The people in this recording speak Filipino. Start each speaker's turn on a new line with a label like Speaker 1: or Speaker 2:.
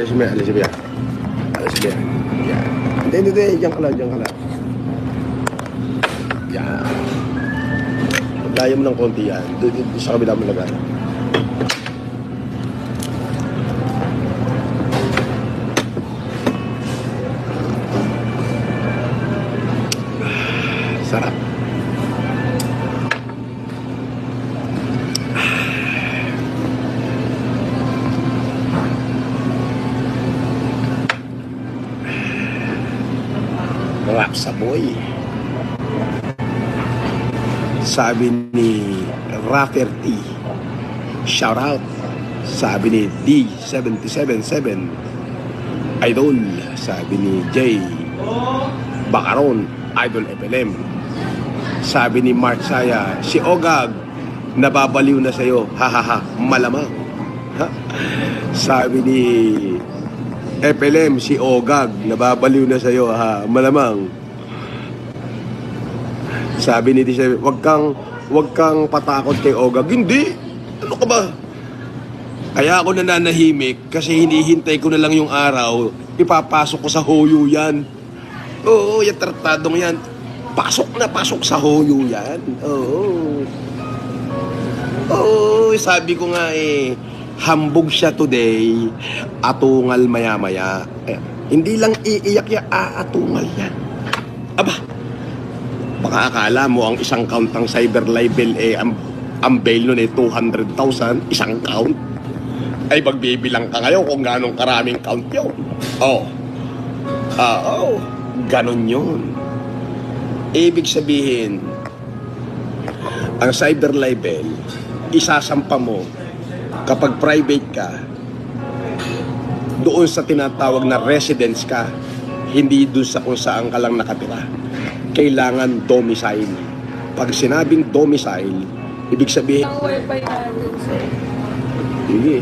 Speaker 1: Alas mo yan, alas mo yan. Alas mo yan. Yan. Hindi. Diyan ka lang. Yan. Pagkaya mo ng konti yan. Doon sa kabila mo lagay. Sarap. Rap sa boy. Sabi ni Rafferty, shout out. Sabi ni D777 Idol. Sabi ni Jay Bacaron, Idol FLM. Sabi ni Mark Saya, si Ogag nababaliw na sa'yo, hahaha, malamang. Ha? Sabi ni FLM, si Ogag nababaliw na sa'yo, ha, malamang. Sabi ni D7, wag kang patakot kay Ogag. Hindi, ano ka ba? Kaya ako nananahimik kasi hinihintay ko na lang yung araw, ipapasok ko sa hoyo yan. Oo, yung tratadong yan, pasok sa hoyo yan. Oo, sabi ko nga hambog siya today, atungal maya-maya. Hindi lang iiyak yan, aatungal yan. Aba, baka akala mo ang isang count ng cyber libel ang bail nun 200,000, isang count. Ay magbibilang ka ngayon kung ganong karaming count yun. Ganon yun. Ibig sabihin, ang cyber libel, isasampa mo kapag private ka, doon sa tinatawag na residence ka, hindi doon sa kung saan ka lang nakatira. Kailangan domicile. Pag sinabing domicile, ibig sabihin...
Speaker 2: Ang wifi natin, sir.
Speaker 1: Sige.